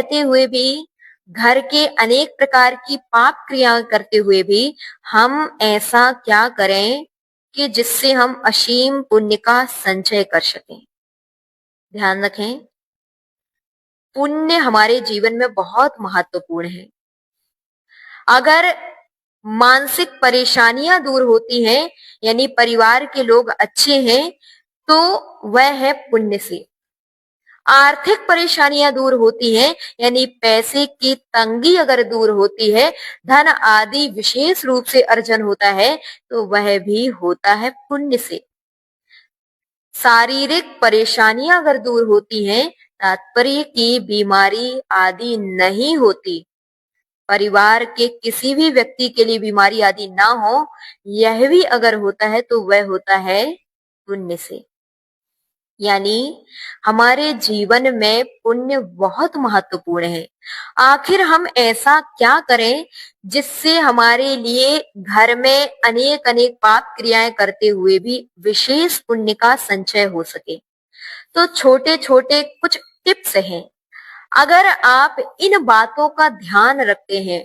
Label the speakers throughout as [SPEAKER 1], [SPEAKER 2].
[SPEAKER 1] रहते हुए भी, घर के अनेक प्रकार की पाप क्रियाएं करते हुए भी हम ऐसा क्या करें कि जिससे हम असीम पुण्य का संचय कर सकें। ध्यान रखें, पुण्य हमारे जीवन में बहुत महत्वपूर्ण है। अगर मानसिक परेशानियां दूर होती हैं, यानी परिवार के लोग अच्छे हैं, तो वह है पुण्य से। आर्थिक परेशानियां दूर होती हैं, यानी पैसे की तंगी अगर दूर होती है, धन आदि विशेष रूप से अर्जन होता है, तो वह भी होता है पुण्य से। शारीरिक परेशानियां अगर दूर होती हैं, तात्पर्य की बीमारी आदि नहीं होती, परिवार के किसी भी व्यक्ति के लिए बीमारी आदि ना हो, यह भी अगर होता है तो वह होता है पुण्य से। यानी हमारे जीवन में पुण्य बहुत महत्वपूर्ण है। आखिर हम ऐसा क्या करें जिससे हमारे लिए घर में अनेक अनेक पाप क्रियाएं करते हुए भी विशेष पुण्य का संचय हो सके। तो छोटे छोटे कुछ टिप्स हैं। अगर आप इन बातों का ध्यान रखते हैं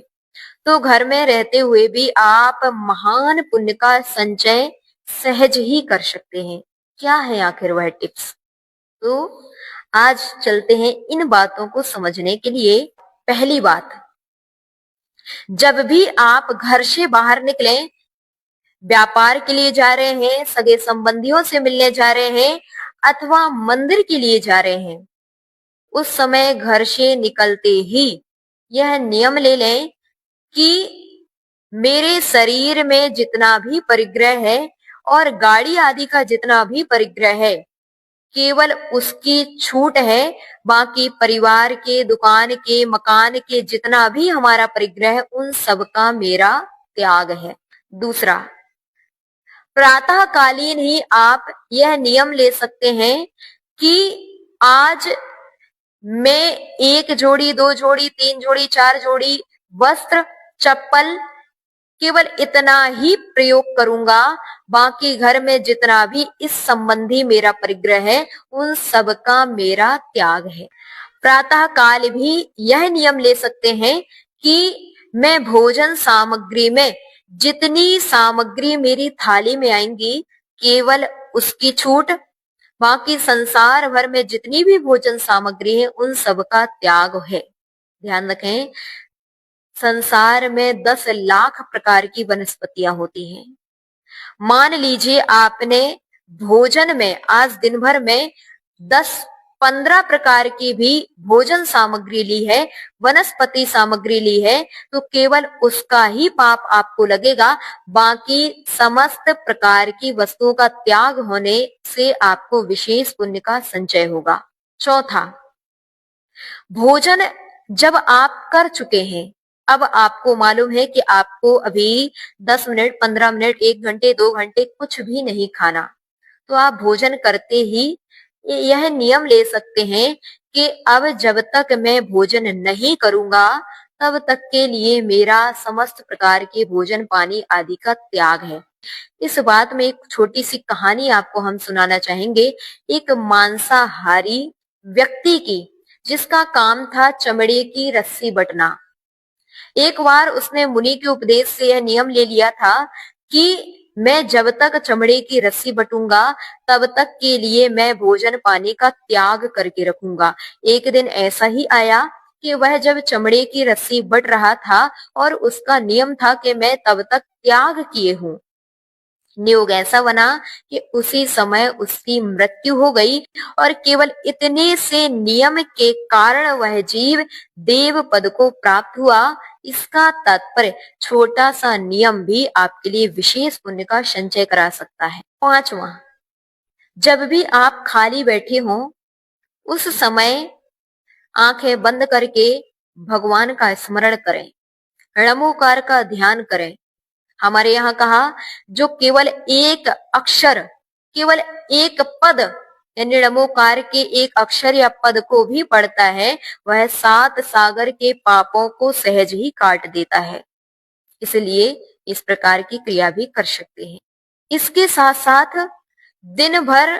[SPEAKER 1] तो घर में रहते हुए भी आप महान पुण्य का संचय सहज ही कर सकते हैं। क्या है आखिर वह टिप्स? तो आज चलते हैं इन बातों को समझने के लिए। पहली बात, जब भी आप घर से बाहर निकलें, व्यापार के लिए जा रहे हैं, सगे संबंधियों से मिलने जा रहे हैं अथवा मंदिर के लिए जा रहे हैं, उस समय घर से निकलते ही यह नियम ले लें कि मेरे शरीर में जितना भी परिग्रह है और गाड़ी आदि का जितना भी परिग्रह है, केवल उसकी छूट है। बाकी परिवार के, दुकान के, मकान के जितना भी हमारा परिग्रह है, उन सब का मेरा त्याग है। दूसरा, प्रातः कालीन ही आप यह नियम ले सकते हैं कि आज मैं 1 जोड़ी, 2 जोड़ी, 3 जोड़ी, 4 जोड़ी वस्त्र, चप्पल, केवल इतना ही प्रयोग करूंगा। बाकी घर में जितना भी इस संबंधी मेरा परिग्रह है, उन सब का मेरा त्याग है। प्रातः काल भी यह नियम ले सकते हैं कि मैं भोजन सामग्री में जितनी सामग्री मेरी थाली में आएंगी, केवल उसकी छूट। बाकी संसार भर में जितनी भी भोजन सामग्री है, उन सब का त्याग है। ध्यान रखें, संसार में 10 लाख प्रकार की वनस्पतियां होती हैं। मान लीजिए आपने भोजन में आज दिन भर में 10-15 प्रकार की भी भोजन सामग्री ली है, वनस्पति सामग्री ली है, तो केवल उसका ही पाप आपको लगेगा। बाकी समस्त प्रकार की वस्तुओं का त्याग होने से आपको विशेष पुण्य का संचय होगा। चौथा, भोजन जब आप कर चुके हैं, अब आपको मालूम है कि आपको अभी 10 मिनट, 15 मिनट, 1 घंटे, 2 घंटे कुछ भी नहीं खाना, तो आप भोजन करते ही यह नियम ले सकते हैं कि अब जब तक मैं भोजन नहीं करूंगा, तब तक के लिए मेरा समस्त प्रकार के भोजन पानी आदि का त्याग है। इस बात में एक छोटी सी कहानी आपको हम सुनाना चाहेंगे, एक मांसाहारी व्यक्ति की, जिसका काम था चमड़े की रस्सी बटना। एक बार उसने मुनि के उपदेश से यह नियम ले लिया था कि मैं जब तक चमड़े की रस्सी बटूंगा, तब तक के लिए मैं भोजन पानी का त्याग करके रखूंगा। एक दिन ऐसा ही आया कि वह जब चमड़े की रस्सी बट रहा था और उसका नियम था कि मैं तब तक त्याग किए हूं, नियोग ऐसा बना कि उसी समय उसकी मृत्यु हो गई। और केवल इतने से नियम के कारण वह जीव देव पद को प्राप्त हुआ। इसका तात्पर्य छोटा सा नियम भी आपके लिए विशेष पुण्य का संचय करा सकता है। पांचवा, जब भी आप खाली बैठे हो, उस समय आंखें बंद करके भगवान का स्मरण करें, नमोकार का ध्यान करें। हमारे यहाँ कहा, जो केवल एक अक्षर, केवल एक पद, यानी नमोकार के एक अक्षर या पद को भी पढ़ता है, वह 7 सागर के पापों को सहज ही काट देता है। इसलिए इस प्रकार की क्रिया भी कर सकते हैं। इसके साथ साथ दिन भर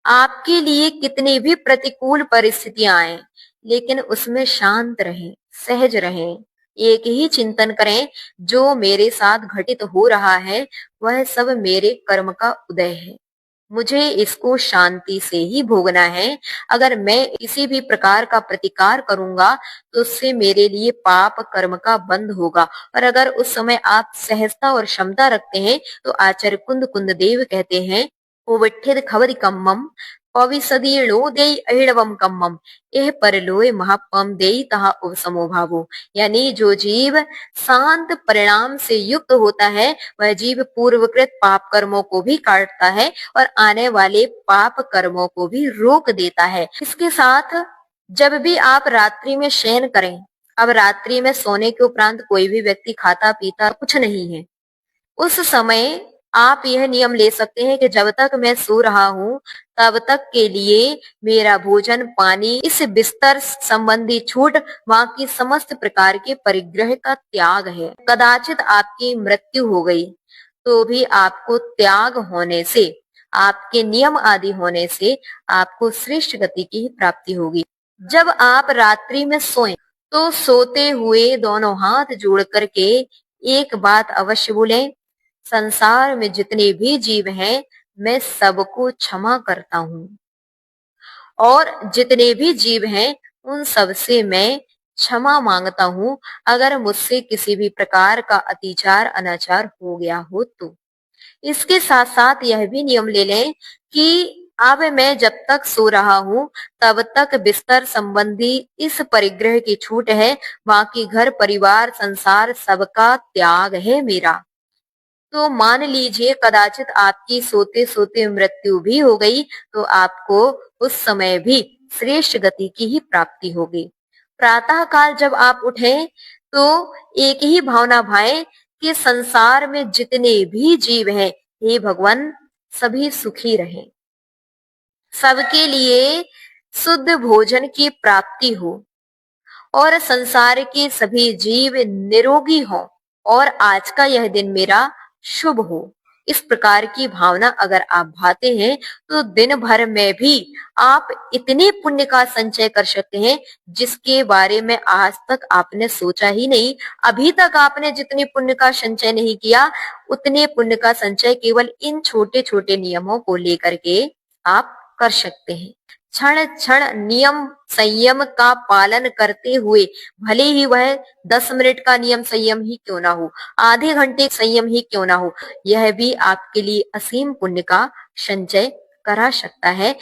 [SPEAKER 1] आपके लिए कितनी भी प्रतिकूल परिस्थितियां आए, लेकिन उसमें शांत रहें, सहज रहें। एक ही चिंतन करें, जो मेरे साथ घटित हो रहा है वह सब मेरे कर्म का उदय है। मुझे इसको शांति से ही भोगना है। अगर मैं किसी भी प्रकार का प्रतिकार करूंगा तो उससे मेरे लिए पाप कर्म का बंध होगा। और अगर उस समय आप सहजता और क्षमता रखते हैं तो आचार्य कुंद कुंद देव कहते हैं, "ओविठ्ठिद खवरि कम्मम पविसदीर्णो देई अहिड़वम कम्मम एह परलोय महापम देई तहा उपसमो भावो।" यानी जो जीव शांत परिणाम से युक्त होता है वह जीव पूर्वकृत पाप कर्मों को भी काटता है और आने वाले पाप कर्मों को भी रोक देता है। इसके साथ जब भी आप रात्रि में शयन करें, अब रात्रि में सोने के उपरांत कोई भी व्यक्ति खाता पीता कुछ नहीं है, उस समय आप यह नियम ले सकते हैं कि जब तक मैं सो रहा हूँ तब तक के लिए मेरा भोजन पानी इस बिस्तर संबंधी छूट बाकी समस्त प्रकार के परिग्रह का त्याग है। कदाचित आपकी मृत्यु हो गई तो भी आपको त्याग होने से, आपके नियम आदि होने से आपको श्रेष्ठ गति की ही प्राप्ति होगी। जब आप रात्रि में सोएं तो सोते हुए दोनों हाथ जोड़ करके एक बात अवश्य बोलें, संसार में जितने भी जीव हैं मैं सबको क्षमा करता हूँ और जितने भी जीव हैं उन सब से मैं क्षमा मांगता हूँ अगर मुझसे किसी भी प्रकार का अतिचार अनाचार हो गया हो तो। इसके साथ साथ यह भी नियम ले लें कि अब मैं जब तक सो रहा हूँ तब तक बिस्तर संबंधी इस परिग्रह की छूट है, बाकी घर परिवार संसार सबका त्याग है मेरा। तो मान लीजिए कदाचित आपकी सोते सोते मृत्यु भी हो गई तो आपको उस समय भी श्रेष्ठ गति की ही प्राप्ति होगी। प्रातः काल जब आप उठें तो एक ही भावना भाएं कि संसार में जितने भी जीव हैं, हे भगवान सभी सुखी रहें, सबके लिए शुद्ध भोजन की प्राप्ति हो और संसार के सभी जीव निरोगी हों और आज का यह दिन मेरा शुभ हो। इस प्रकार की भावना अगर आप भाते हैं तो दिन भर में भी आप इतने पुण्य का संचय कर सकते हैं जिसके बारे में आज तक आपने सोचा ही नहीं। अभी तक आपने जितने पुण्य का संचय नहीं किया उतने पुण्य का संचय केवल इन छोटे छोटे नियमों को लेकर के आप कर सकते हैं। क्षण क्षण नियम संयम का पालन करते हुए, भले ही वह 10 मिनट का नियम संयम ही क्यों ना हो, आधे घंटे संयम ही क्यों ना हो, यह भी आपके लिए असीम पुण्य का संचय करा सकता है।